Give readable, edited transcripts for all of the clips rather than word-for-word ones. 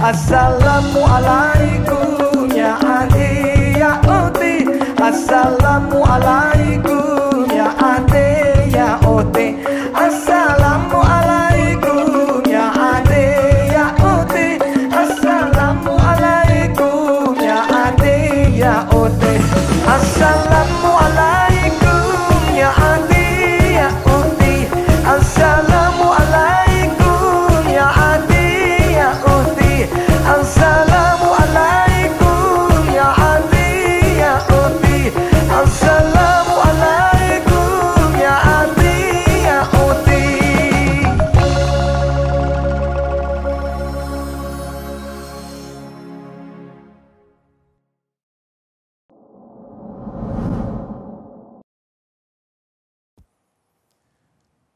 Assalamualaikum ya ade ya ote. Assalamualaikum ya ade ya ote. Assalamualaikum ya ade ya ote. Assalamualaikum ya ade ya ote. Assalamualaikum ya ade ya ote. Assalamualaikum ya ade ya ote. Assalamualaikum ya ade ya ote. Assalamualaikum ya ade ya ote.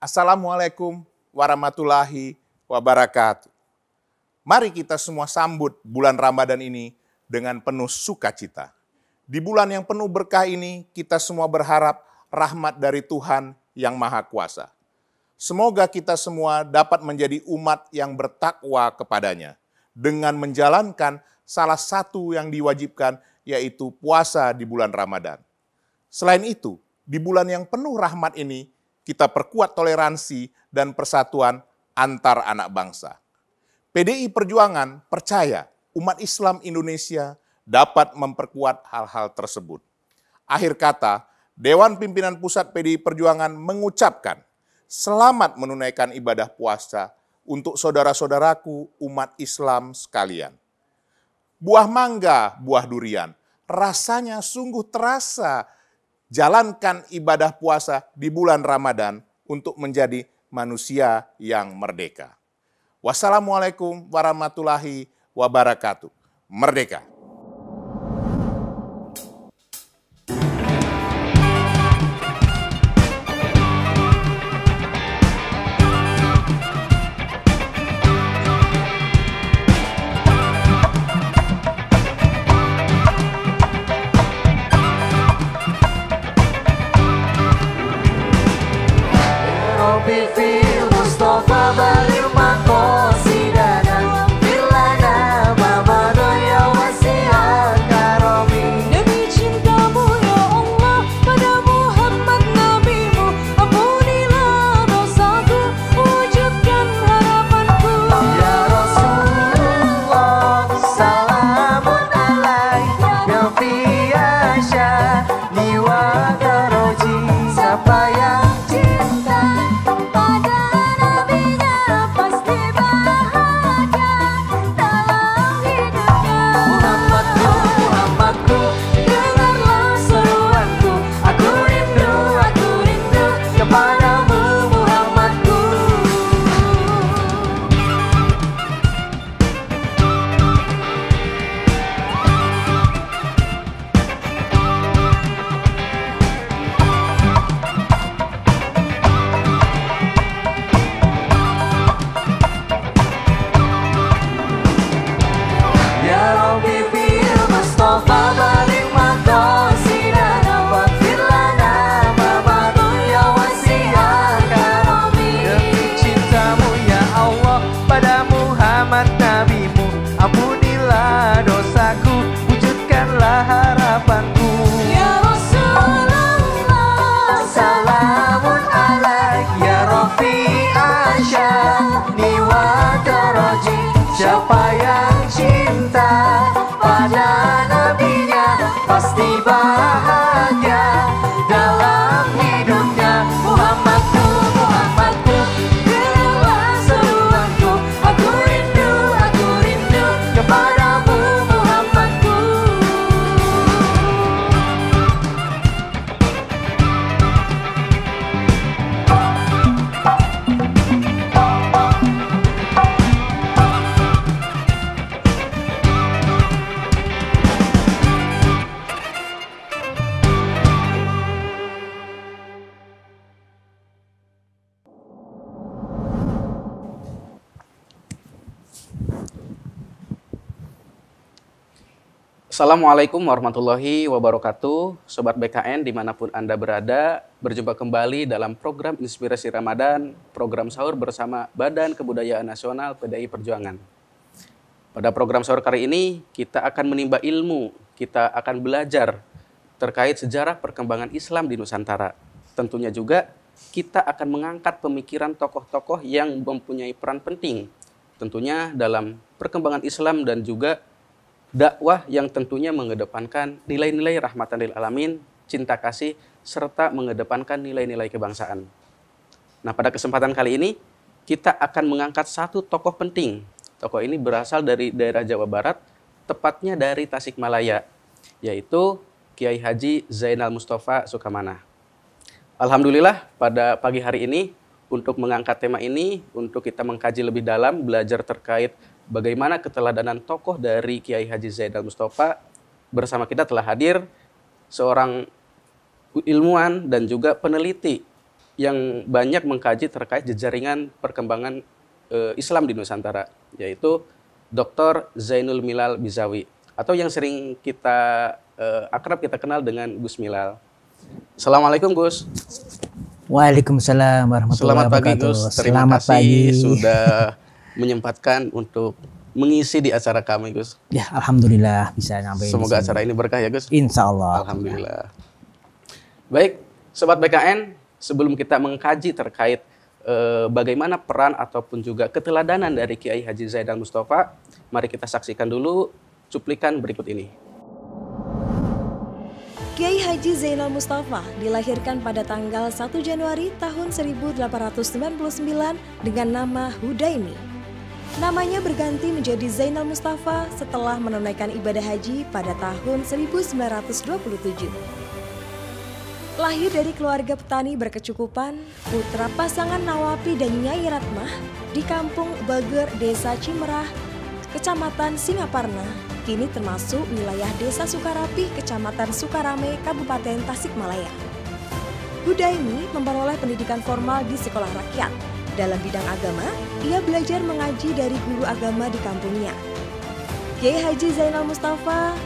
Assalamualaikum warahmatullahi wabarakatuh. Mari kita semua sambut bulan Ramadan ini dengan penuh sukacita. Di bulan yang penuh berkah ini, kita semua berharap rahmat dari Tuhan yang Maha Kuasa. Semoga kita semua dapat menjadi umat yang bertakwa kepadanya dengan menjalankan salah satu yang diwajibkan, yaitu puasa di bulan Ramadan. Selain itu, di bulan yang penuh rahmat ini, kita perkuat toleransi dan persatuan antar anak bangsa. PDI Perjuangan percaya umat Islam Indonesia dapat memperkuat hal-hal tersebut. Akhir kata, Dewan Pimpinan Pusat PDI Perjuangan mengucapkan selamat menunaikan ibadah puasa untuk saudara-saudaraku umat Islam sekalian. Buah mangga, buah durian, rasanya sungguh terasa. Jalankan ibadah puasa di bulan Ramadan untuk menjadi manusia yang merdeka. Wassalamualaikum warahmatullahi wabarakatuh. Merdeka! Siapa yang cinta pada nabinya pasti bahagia dalam hidupnya. Muhammadku, Muhammadku, dengarlah seruanku. Aku rindu kepadamu Muhammadku. Assalamualaikum warahmatullahi wabarakatuh. Sobat BKN dimanapun Anda berada, berjumpa kembali dalam program Inspirasi Ramadan, program sahur bersama Badan Kebudayaan Nasional PDI Perjuangan. Pada program sahur kali ini, kita akan menimba ilmu, kita akan belajar terkait sejarah perkembangan Islam di Nusantara. Tentunya juga kita akan mengangkat pemikiran tokoh-tokoh yang mempunyai peran penting, tentunya dalam perkembangan Islam dan juga dakwah yang tentunya mengedepankan nilai-nilai rahmatan lil alamin, cinta kasih, serta mengedepankan nilai-nilai kebangsaan. Nah, pada kesempatan kali ini, kita akan mengangkat satu tokoh penting. Tokoh ini berasal dari daerah Jawa Barat, tepatnya dari Tasikmalaya, yaitu Kiai Haji Zainal Mustafa Sukamana. Alhamdulillah, pada pagi hari ini, untuk mengangkat tema ini, untuk kita mengkaji lebih dalam, belajar terkait bagaimana keteladanan tokoh dari Kiai Haji Zainal Mustafa, bersama kita telah hadir seorang ilmuwan dan juga peneliti yang banyak mengkaji terkait jejaringan perkembangan Islam di Nusantara, yaitu Dr. Zainul Milal Bizawi, atau yang sering kita akrab kita kenal dengan Gus Milal. Assalamualaikum Gus. Waalaikumsalam Selamat warahmatullahi pagi wabarakatuh. Gus, terima Selamat kasih pagi. sudah menyempatkan untuk mengisi di acara kami Gus. Ya, alhamdulillah bisa nyampe. Semoga acara ini berkah ya Gus. Insya Allah. Alhamdulillah. Baik, Sobat BKN, sebelum kita mengkaji terkait bagaimana peran ataupun juga keteladanan dari Kiai Haji Zainal Mustafa, mari kita saksikan dulu cuplikan berikut ini. Kiai Haji Zainal Mustafa dilahirkan pada tanggal 1 Januari tahun 1899 dengan nama Hudaimi. Namanya berganti menjadi Zainal Mustafa setelah menunaikan ibadah haji pada tahun 1927. Lahir dari keluarga petani berkecukupan, putra pasangan Nawapi dan Nyai Ratmah di kampung Bager, Desa Cimerah, Kecamatan Singaparna, kini termasuk wilayah Desa Sukarapih, Kecamatan Sukarame, Kabupaten Tasikmalaya. Hudaimi memperoleh pendidikan formal di sekolah rakyat. Dalam bidang agama, ia belajar mengaji dari guru agama di kampungnya. Kiai Haji Zainal Mustafa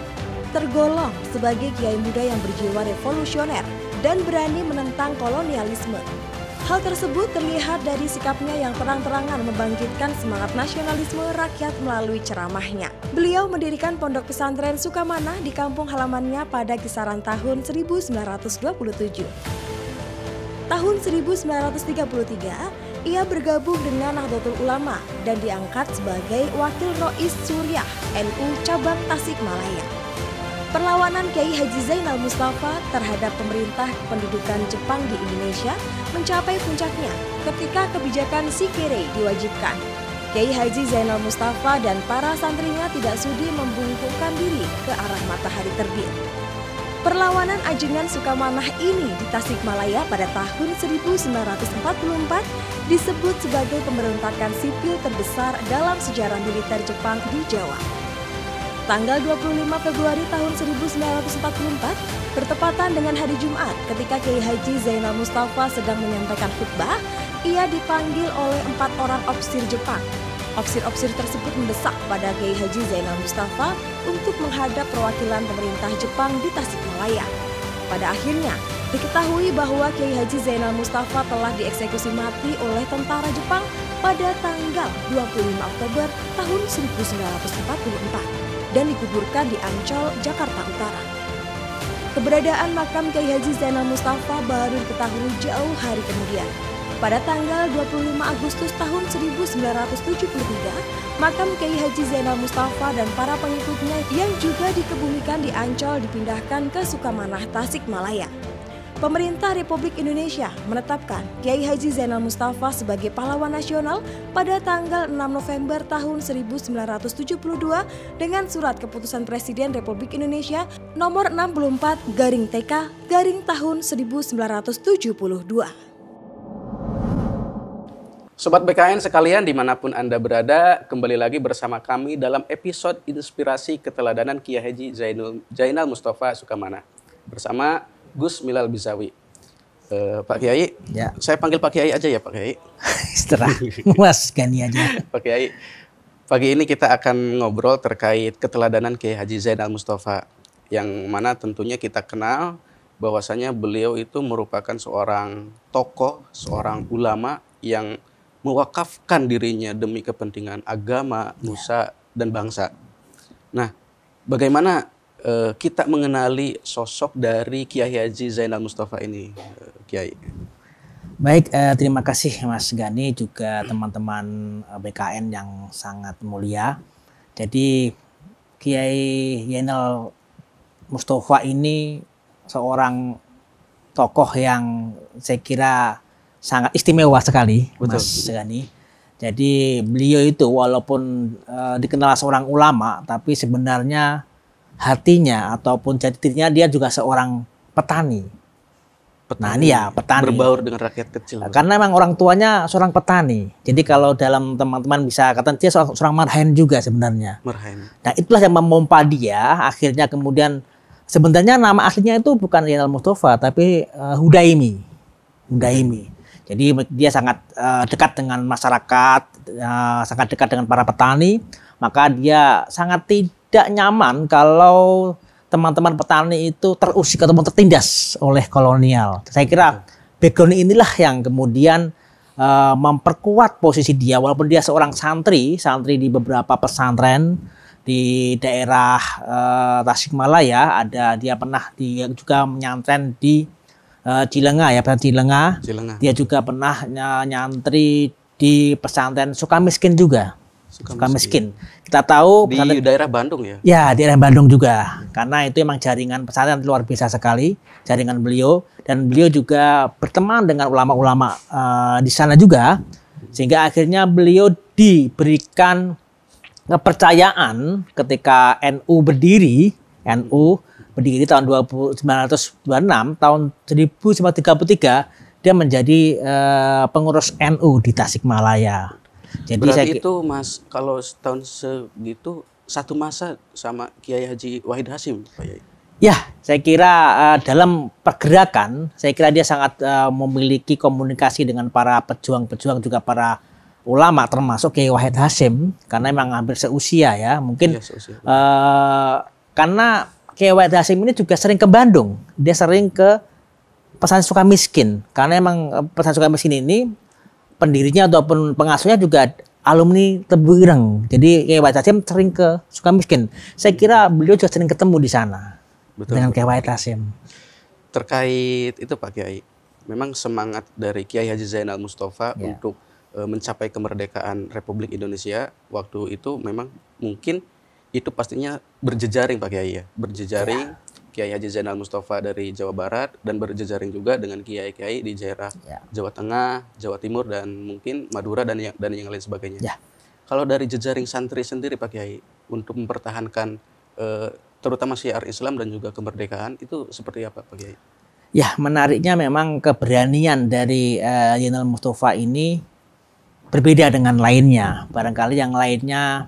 tergolong sebagai kiai muda yang berjiwa revolusioner dan berani menentang kolonialisme. Hal tersebut terlihat dari sikapnya yang terang-terangan membangkitkan semangat nasionalisme rakyat melalui ceramahnya. Beliau mendirikan pondok pesantren Sukamana di kampung halamannya pada kisaran tahun 1927. Tahun 1933, ia bergabung dengan Nahdlatul Ulama dan diangkat sebagai Wakil Rois Suriah NU Cabang Tasikmalaya. Perlawanan Kiai Haji Zainal Mustafa terhadap pemerintah kependudukan Jepang di Indonesia mencapai puncaknya ketika kebijakan Sikere diwajibkan. Kiai Haji Zainal Mustafa dan para santrinya tidak sudi membungkukkan diri ke arah matahari terbit. Perlawanan ajengan Sukamanah ini di Tasikmalaya pada tahun 1944 disebut sebagai pemberontakan sipil terbesar dalam sejarah militer Jepang di Jawa. Tanggal 25 Februari tahun 1944, bertepatan dengan hari Jumat ketika Kiai Haji Zainal Mustafa sedang menyampaikan khutbah, ia dipanggil oleh 4 orang ofisir Jepang. Ofisir-ofisir tersebut mendesak pada Kiai Haji Zainal Mustafa untuk menghadap perwakilan pemerintah Jepang di Tasikmalaya. Pada akhirnya, diketahui bahwa Kiai Haji Zainal Mustafa telah dieksekusi mati oleh tentara Jepang pada tanggal 25 Oktober tahun 1944. Dan dikuburkan di Ancol, Jakarta Utara. Keberadaan makam Kiai Haji Zainal Mustafa baru diketahui jauh hari kemudian. Pada tanggal 25 Agustus tahun 1973, makam Kiai Haji Zainal Mustafa dan para pengikutnya yang juga dikebumikan di Ancol dipindahkan ke Sukamanah, Tasikmalaya. Pemerintah Republik Indonesia menetapkan Kiai Haji Zainal Mustafa sebagai pahlawan nasional pada tanggal 6 November tahun 1972 dengan surat keputusan Presiden Republik Indonesia nomor 64/TK tahun 1972. Sobat BKN sekalian dimanapun Anda berada, kembali lagi bersama kami dalam episode Inspirasi Keteladanan Kiai Haji Zainal Mustafa Sukamana bersama Gus Milal Bizawi. Pak Kiai, Ya. saya panggil Pak Kiai aja ya Pak Kiai. Setelah Mas Gani aja. Pak Kiai, pagi ini kita akan ngobrol terkait keteladanan Kiai Haji Zainal Mustafa, yang mana tentunya kita kenal bahwasanya beliau itu merupakan seorang tokoh, seorang ulama yang mewakafkan dirinya demi kepentingan agama, nusa, dan bangsa. Nah, bagaimana kita mengenali sosok dari Kiai Haji Zainal Mustafa ini, Kiai? Baik, terima kasih Mas Gani juga teman-teman BKN yang sangat mulia. Jadi Kiai Zainal Mustafa ini seorang tokoh yang saya kira sangat istimewa sekali, Betul. Mas Gani. Jadi beliau itu walaupun dikenal seorang ulama, tapi sebenarnya hatinya ataupun jati dirinya dia juga seorang petani. Nah ini ya petani. Berbaur dengan rakyat kecil. Karena memang orang tuanya seorang petani. Jadi kalau dalam teman-teman bisa katakan dia seorang marhaen juga sebenarnya. Marhaen. Nah itulah yang memompa dia. Akhirnya kemudian sebenarnya nama aslinya itu bukan Zainal Mustafa tapi Hudaimi. Hudaimi. Jadi dia sangat dekat dengan masyarakat, sangat dekat dengan para petani. Maka dia sangat tidak nyaman kalau teman-teman petani itu terusik ataupun tertindas oleh kolonial. Saya kira background inilah yang kemudian memperkuat posisi dia, walaupun dia seorang santri di beberapa pesantren di daerah Tasikmalaya. Dia juga menyantren di Cilenga ya, pesantren Cilenga. Dia juga pernah nyantri di pesantren Sukamiskin juga. Sukamiskin. Kita tahu di daerah Bandung ya? Ya, di daerah Bandung juga. Karena itu memang jaringan pesantren luar biasa sekali, jaringan beliau. Dan beliau juga berteman dengan ulama-ulama di sana juga. Sehingga akhirnya beliau diberikan kepercayaan ketika NU berdiri tahun 1926, tahun 1933 dia menjadi pengurus NU di Tasikmalaya. Jadi berarti itu Mas, kalau tahun segitu satu masa sama Kiai Haji Wahid Hasyim, Pak Yai? Ya, saya kira dalam pergerakan, saya kira dia sangat memiliki komunikasi dengan para pejuang-pejuang juga para ulama termasuk Kiai Wahid Hasyim karena memang hampir seusia ya, mungkin seusia. Karena Kiai Wahid Hasyim ini juga sering ke Bandung, dia sering ke pesantren Sukamiskin karena memang pesantren Sukamiskin ini pendirinya ataupun pengasuhnya juga alumni Tebu Ireng. Jadi Kiai Wahid Hasyim sering ke Sukamiskin. Saya kira beliau juga sering ketemu di sana. Betul, dengan Kiai Wahid Hasyim. Terkait itu Pak Kiai, memang semangat dari Kiai Haji Zainal Mustafa untuk mencapai kemerdekaan Republik Indonesia waktu itu memang mungkin itu pastinya berjejaring Pak Kiai ya. Berjejaring Kiai Haji Zainal Mustafa dari Jawa Barat dan berjejaring juga dengan kiai-kiai di daerah Jawa Tengah, Jawa Timur dan mungkin Madura dan yang lain sebagainya. Ya. Kalau dari jejaring santri sendiri Pak Kiai untuk mempertahankan terutama syiar Islam dan juga kemerdekaan itu seperti apa Pak Kiai? Ya, menariknya memang keberanian dari Zainal Mustafa ini berbeda dengan lainnya. Barangkali yang lainnya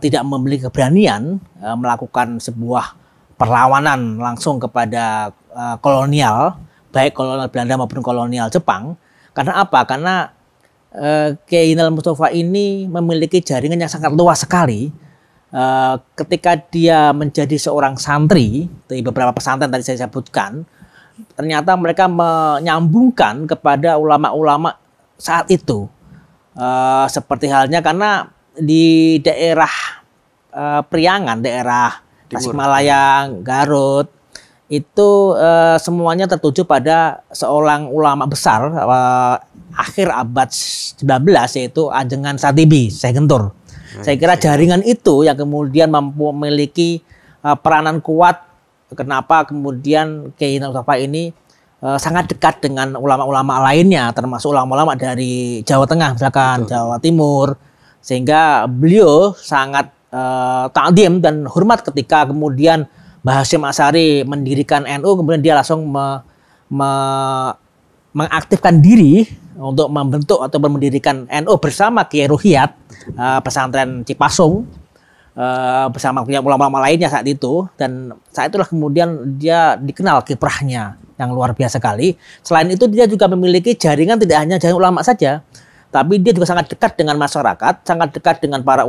tidak memiliki keberanian melakukan sebuah perlawanan langsung kepada kolonial, baik kolonial Belanda maupun kolonial Jepang. Karena apa? Karena Kiai Zainal Mustafa ini memiliki jaringan yang sangat luas sekali. Ketika dia menjadi seorang santri di beberapa pesantren tadi saya sebutkan, ternyata mereka menyambungkan kepada ulama-ulama saat itu. Seperti halnya karena di daerah Priangan, daerah Tasikmalaya, Garut, itu semuanya tertuju pada seorang ulama besar akhir abad 19 yaitu Ajengan Satibi, Syekh Gentur. Saya kira jaringan itu yang kemudian mampu memiliki peranan kuat kenapa kemudian Kiai Mustafa ini sangat dekat dengan ulama-ulama lainnya termasuk ulama-ulama dari Jawa Tengah misalkan Jawa Timur, sehingga beliau sangat ta'zim dan hormat ketika kemudian Mbah Hasyim Asy'ari mendirikan NU, kemudian dia langsung mengaktifkan diri untuk membentuk atau mendirikan NU bersama Kiai Ruhiyat pesantren Cipasung bersama ulama-ulama lainnya saat itu, dan saat itulah kemudian dia dikenal kiprahnya yang luar biasa sekali. Selain itu dia juga memiliki jaringan tidak hanya jaringan ulama saja, tapi dia juga sangat dekat dengan masyarakat, sangat dekat dengan para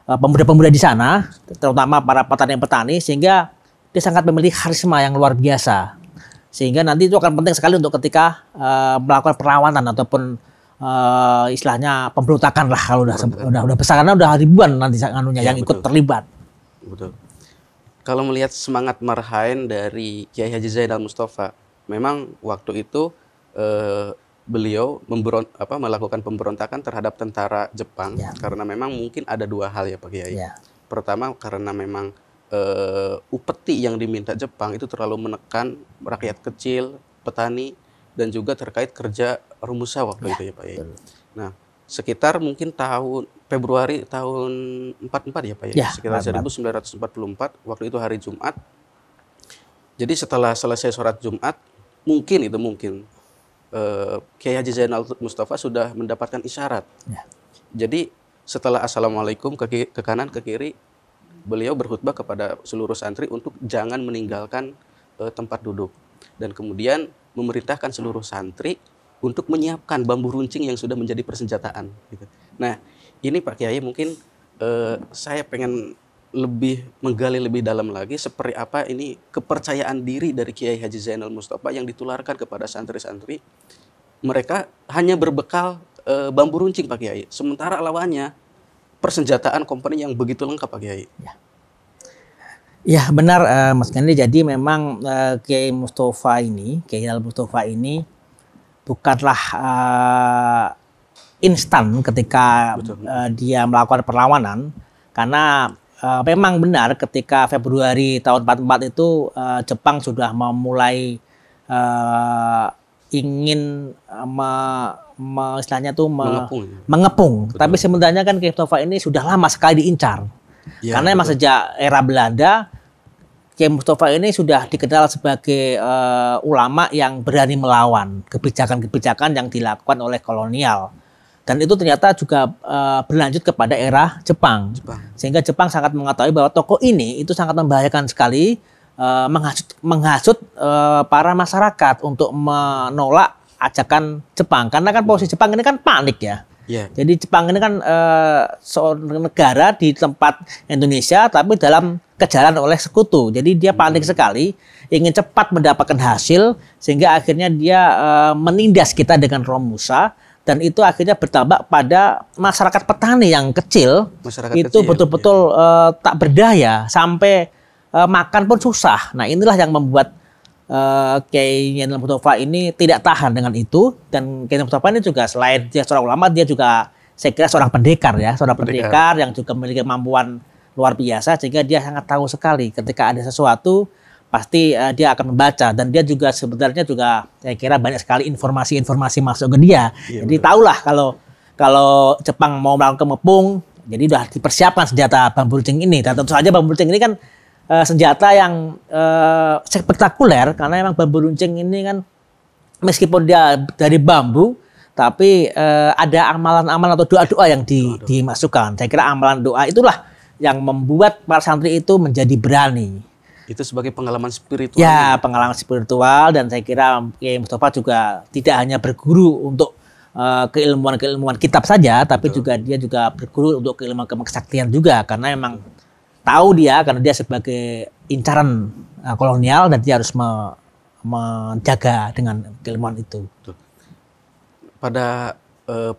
pemuda-pemuda di sana, terutama para petani-petani, sehingga dia sangat memiliki karisma yang luar biasa. Sehingga nanti itu akan penting sekali untuk ketika melakukan perlawanan ataupun istilahnya pemberontakan lah kalau udah besar, karena udah ribuan nanti anunya yang ikut terlibat. Betul. Kalau melihat semangat marhaen dari Kiai Haji Zainal Mustafa, memang waktu itu beliau melakukan pemberontakan terhadap tentara Jepang karena memang mungkin ada dua hal ya Pak Kiai. Pertama karena memang upeti yang diminta Jepang itu terlalu menekan rakyat kecil, petani, dan juga terkait kerja rumusa waktu itu ya Pak Kiai. Nah, sekitar mungkin Februari tahun 44 ya Pak ya, sekitar 1944, waktu itu hari Jumat. Jadi setelah selesai sholat Jumat, mungkin Kiai Haji Zainal Mustafa sudah mendapatkan isyarat. Jadi setelah assalamualaikum ke kanan ke kiri, beliau berkhutbah kepada seluruh santri untuk jangan meninggalkan tempat duduk, dan kemudian memerintahkan seluruh santri untuk menyiapkan bambu runcing yang sudah menjadi persenjataan. Gitu. Nah, ini Pak Kiai mungkin saya pengen menggali lebih dalam lagi seperti apa ini kepercayaan diri dari Kiai Haji Zainal Mustafa yang ditularkan kepada santri-santri. Mereka hanya berbekal bambu runcing Pak Kiai, sementara lawannya persenjataan kompeni yang begitu lengkap Pak Kiai. Ya benar Mas Gandhi. Jadi memang Kiai Zainal Mustafa ini bukanlah instan ketika dia melakukan perlawanan, karena memang benar ketika Februari tahun 44 itu Jepang sudah memulai ingin istilahnya tuh mengepung. Tapi sebenarnya kan Kiai Mustafa ini sudah lama sekali diincar. Karena memang sejak era Belanda, Kiai Mustafa ini sudah dikenal sebagai ulama yang berani melawan kebijakan-kebijakan yang dilakukan oleh kolonial. Dan itu ternyata juga berlanjut kepada era Jepang. Sehingga Jepang sangat mengetahui bahwa tokoh ini itu sangat membahayakan sekali, menghasut para masyarakat untuk menolak ajakan Jepang. Karena kan posisi Jepang ini kan panik ya. Jadi Jepang ini kan seorang negara di tempat Indonesia tapi dalam kejaran oleh sekutu. Jadi dia panik sekali, ingin cepat mendapatkan hasil, sehingga akhirnya dia menindas kita dengan Romusa, dan itu akhirnya berdampak pada masyarakat petani yang kecil. Betul-betul tak berdaya, sampai makan pun susah. Nah, inilah yang membuat Kiai Zainal Mustafa ini tidak tahan dengan itu. Dan Kiai Zainal Mustafa ini juga selain dia seorang ulama, dia juga saya kira seorang pendekar ya, pendekar yang juga memiliki kemampuan luar biasa, sehingga dia sangat tahu sekali ketika ada sesuatu pasti dia akan membaca, dan dia juga sebenarnya juga saya kira banyak sekali informasi-informasi masuk ke dia. Jadi tahulah kalau Jepang mau melakukan kemepung, jadi sudah dipersiapkan senjata bambu runcing ini. Dan tentu saja bambu runcing ini kan senjata yang spektakuler, karena memang bambu runcing ini kan meskipun dia dari bambu, tapi ada amalan-amalan atau doa-doa yang dimasukkan. Saya kira amalan doa itulah yang membuat para santri itu menjadi berani. Itu sebagai pengalaman spiritual. Ya, pengalaman spiritual, dan saya kira Kiai Mustafa juga tidak hanya berguru untuk keilmuan kitab saja, tapi juga dia juga berguru untuk keilmuan kesaktian juga, karena memang tahu karena dia sebagai incaran kolonial, dan dia harus menjaga dengan keilmuan itu. Pada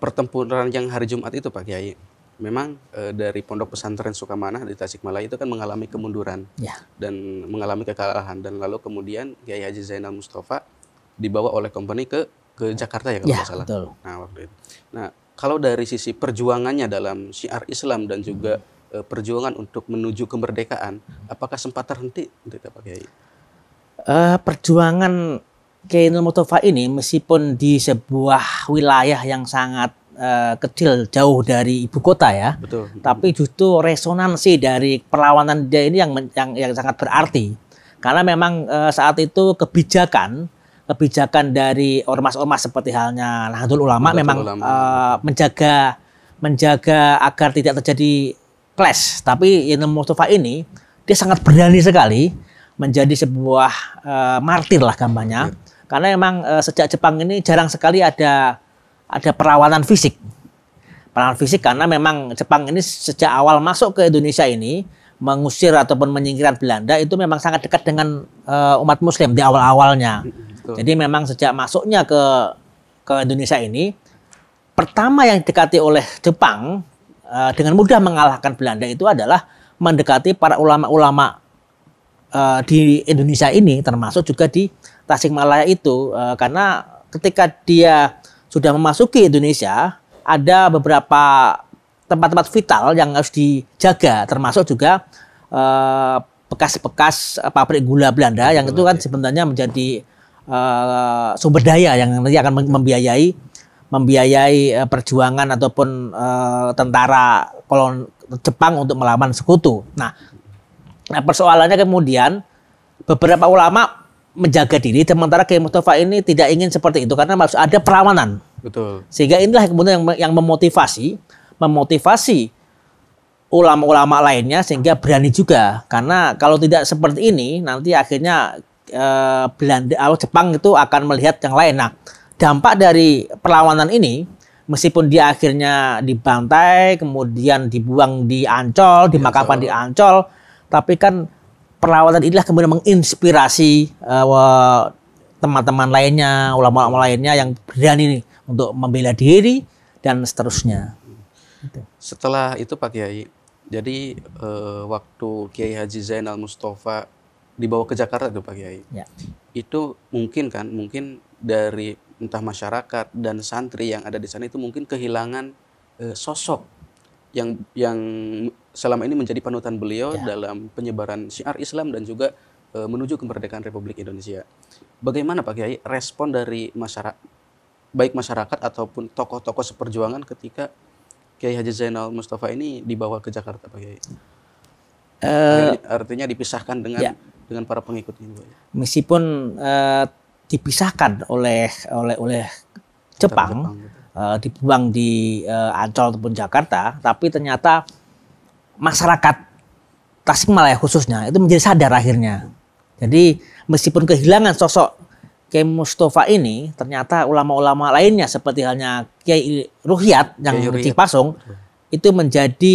pertempuran yang hari Jumat itu Pak Kiai, memang dari Pondok Pesantren Sukamanah di Tasikmalaya itu kan mengalami kemunduran dan mengalami kekalahan, dan lalu kemudian Kiai Haji Zainal Mustafa dibawa oleh kompeni ke Jakarta ya kalau tidak salah. Betul. Nah, waktu itu. Nah, kalau dari sisi perjuangannya dalam syiar Islam dan juga perjuangan untuk menuju kemerdekaan, apakah sempat terhenti Pak Kiai? Perjuangan Kiai Zainal Mustafa ini meskipun di sebuah wilayah yang sangat kecil jauh dari ibu kota ya, tapi justru resonansi dari perlawanan dia ini yang sangat berarti, karena memang saat itu kebijakan dari ormas-ormas seperti halnya Nahdlatul Ulama menjaga agar tidak terjadi clash. Tapi Zainal Mustafa ini dia sangat berani sekali, menjadi sebuah martir lah gambarnya, karena memang sejak Jepang ini jarang sekali ada perlawanan fisik. Karena memang Jepang ini sejak awal masuk ke Indonesia ini, mengusir ataupun menyingkirkan Belanda, itu memang sangat dekat dengan umat Muslim di awal-awalnya. Jadi memang sejak masuknya ke Indonesia ini, pertama yang didekati oleh Jepang dengan mudah mengalahkan Belanda itu adalah mendekati para ulama-ulama di Indonesia ini, termasuk juga di Tasikmalaya itu, karena ketika dia sudah memasuki Indonesia, ada beberapa tempat-tempat vital yang harus dijaga, termasuk juga bekas-bekas pabrik gula Belanda yang itu kan sebenarnya menjadi sumber daya yang nanti akan membiayai perjuangan ataupun tentara kolon Jepang untuk melawan sekutu. Nah, persoalannya kemudian beberapa ulama menjaga diri, sementara Kiai Mustafa ini tidak ingin seperti itu karena harus ada perlawanan. Betul. Sehingga inilah kemudian yang memotivasi ulama-ulama lainnya sehingga berani juga. Karena kalau tidak seperti ini nanti akhirnya Jepang itu akan melihat yang lain. Nah, dampak dari perlawanan ini, meskipun dia akhirnya dibantai, kemudian dibuang di Ancol, dimakamkan di Ancol, tapi kan perlawanan inilah kemudian menginspirasi teman-teman lainnya, ulama-ulama lainnya yang berani nih untuk membela diri dan seterusnya. Setelah itu Pak Kiai, jadi waktu Kiai Haji Zainal Mustafa dibawa ke Jakarta itu Pak Kiai, Ya. itu mungkin dari entah masyarakat dan santri yang ada di sana itu mungkin kehilangan sosok yang selama ini menjadi panutan beliau dalam penyebaran syiar Islam dan juga menuju kemerdekaan Republik Indonesia. Bagaimana Pak Kiai respon dari masyarakat, baik masyarakat ataupun tokoh-tokoh seperjuangan ketika Kiai Haji Zainal Mustafa ini dibawa ke Jakarta Pak Kiai? Artinya dipisahkan dengan para pengikutnya. Meskipun dipisahkan oleh Jepang, dibuang di Ancol ataupun Jakarta, tapi ternyata masyarakat Tasikmalaya khususnya itu menjadi sadar akhirnya. Jadi meskipun kehilangan sosok Kiai Mustafa ini, ternyata ulama-ulama lainnya seperti halnya Kiai Ruhyat yang di Pasung itu menjadi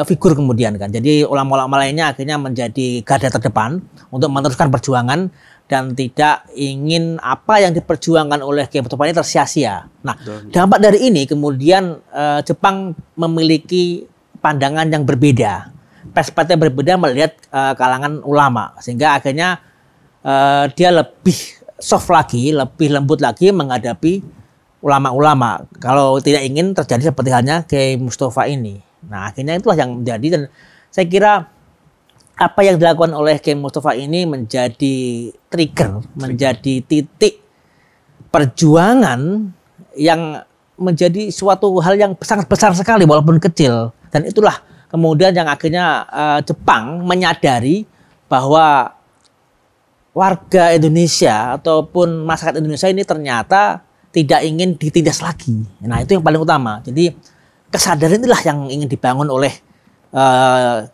figur kemudian kan. Jadi ulama-ulama lainnya akhirnya menjadi garda terdepan untuk meneruskan perjuangan dan tidak ingin apa yang diperjuangkan oleh Kiai Mustafa ini tersia-sia. Nah, dampak dari ini kemudian Jepang memiliki pandangan yang berbeda, perspektif berbeda melihat kalangan ulama, sehingga akhirnya dia lebih soft lagi, lebih lembut lagi menghadapi ulama-ulama. Kalau tidak ingin terjadi seperti halnya Kiai Mustafa ini. Nah, akhirnya itulah yang menjadi, dan saya kira apa yang dilakukan oleh Kiai Mustafa ini menjadi trigger, menjadi titik perjuangan yang menjadi suatu hal yang sangat besar sekali walaupun kecil. Dan itulah kemudian yang akhirnya Jepang menyadari bahwa warga Indonesia ataupun masyarakat Indonesia ini ternyata tidak ingin ditindas lagi. Nah, itu yang paling utama. Jadi kesadaran inilah yang ingin dibangun oleh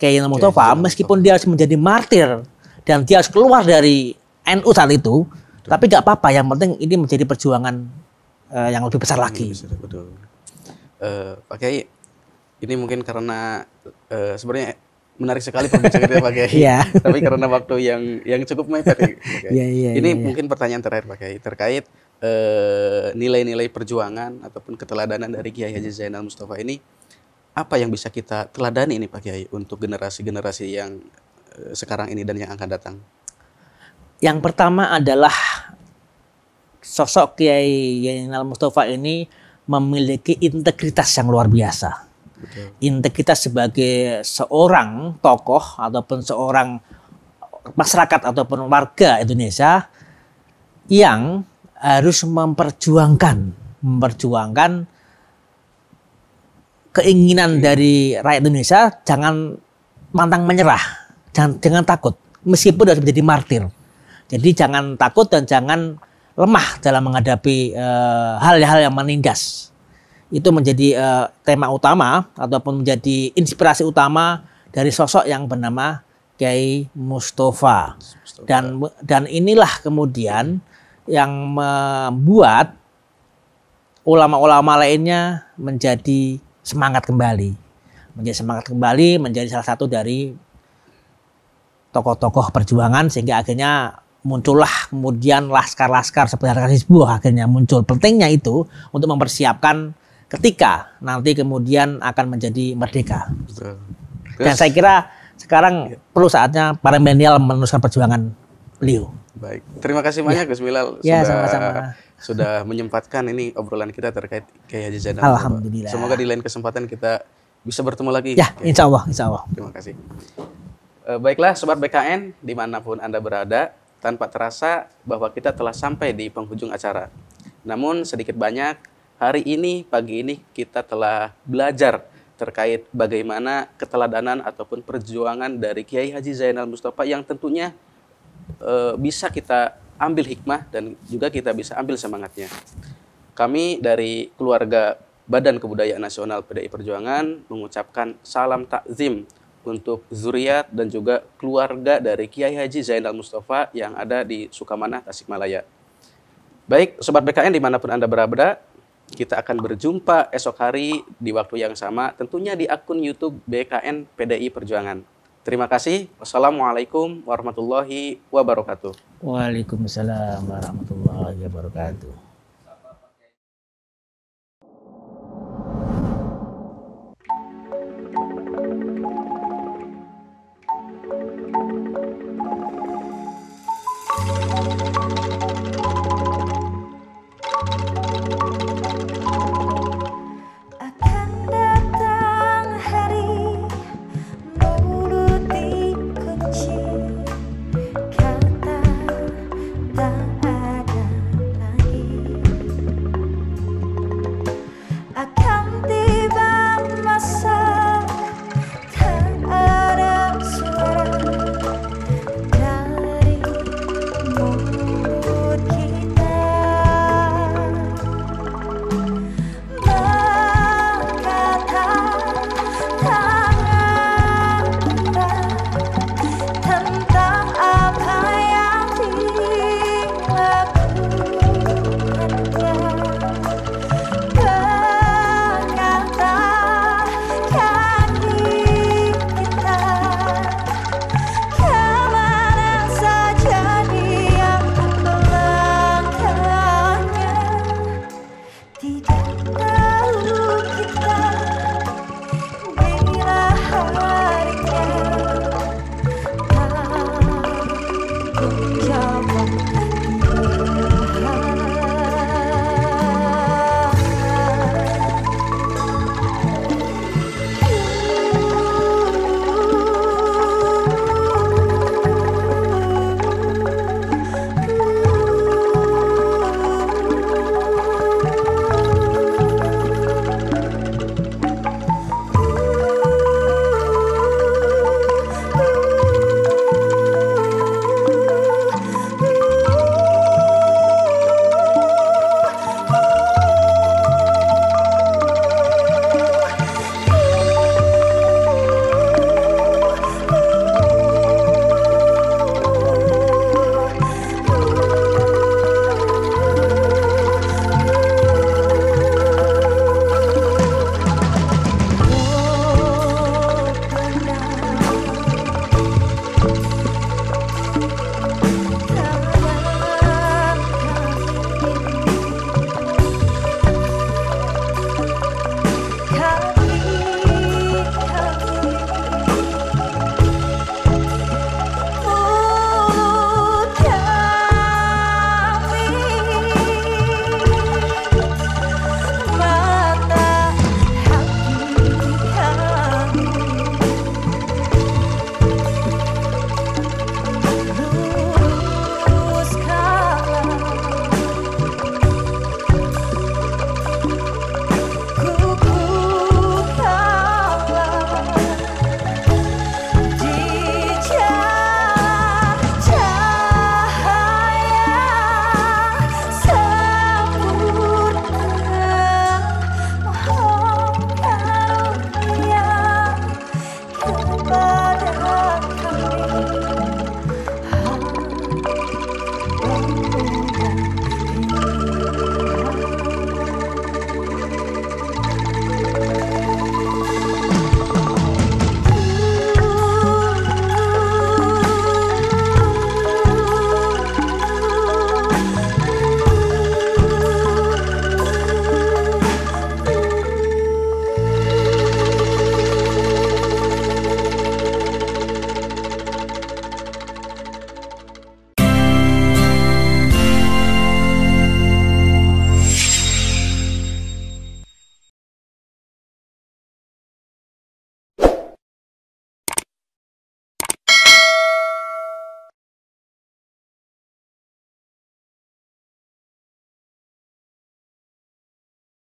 Kiai Mustafa, meskipun dia harus menjadi martir dan dia harus keluar dari NU saat itu, tapi nggak apa-apa. Yang penting ini menjadi perjuangan yang lebih besar lagi. Betul. Pak Kiai, ini mungkin karena sebenarnya menarik sekali perbincangannya Pak Kiai. Tapi karena waktu yang cukup mepet. Ini mungkin pertanyaan terakhir Pak Kiai terkait nilai-nilai perjuangan ataupun keteladanan dari Kiai Haji Zainal Mustafa ini, apa yang bisa kita teladani ini Pak Kiai untuk generasi-generasi yang sekarang ini dan yang akan datang? Yang pertama adalah sosok Kiai Zainal Mustafa ini memiliki integritas yang luar biasa. Betul. Integritas sebagai seorang tokoh ataupun seorang masyarakat ataupun warga Indonesia yang harus memperjuangkan keinginan dari rakyat Indonesia, jangan pantang menyerah, jangan takut meskipun harus menjadi martir. Jadi jangan takut dan jangan lemah dalam menghadapi hal-hal yang menindas. Itu menjadi tema utama ataupun menjadi inspirasi utama dari sosok yang bernama Kiai Mustafa. Dan inilah kemudian yang membuat ulama-ulama lainnya menjadi semangat kembali. Menjadi salah satu dari tokoh-tokoh perjuangan, sehingga akhirnya muncullah kemudian laskar-laskar seperti Hizbullah akhirnya muncul. Pentingnya itu untuk mempersiapkan ketika nanti kemudian akan menjadi merdeka. Betul. Dan saya kira sekarang perlu saatnya para milenial meneruskan perjuangan beliau. Baik, terima kasih banyak Gus Bilal Ya, sama-sama. sudah menyempatkan ini obrolan kita terkait Kiai Haji Zainal. Alhamdulillah. Semoga di lain kesempatan kita bisa bertemu lagi. Ya, Kiai. insya Allah, insya Allah. Terima kasih. Baiklah Sobat BKN, dimanapun Anda berada, tanpa terasa bahwa kita telah sampai di penghujung acara. Namun sedikit banyak, hari ini, pagi ini kita telah belajar terkait bagaimana keteladanan ataupun perjuangan dari Kiai Haji Zainal Mustafa yang tentunya bisa kita ambil hikmah dan juga kita bisa ambil semangatnya. Kami dari keluarga Badan Kebudayaan Nasional PDI Perjuangan mengucapkan salam takzim untuk zuriat dan juga keluarga dari Kiai Haji Zainal Mustafa yang ada di Sukamanah, Tasikmalaya. Baik, Sobat BKN dimanapun Anda berada, kita akan berjumpa esok hari di waktu yang sama, tentunya di akun YouTube BKN PDI Perjuangan. Terima kasih. Wassalamualaikum warahmatullahi wabarakatuh. Waalaikumsalam warahmatullahi wabarakatuh.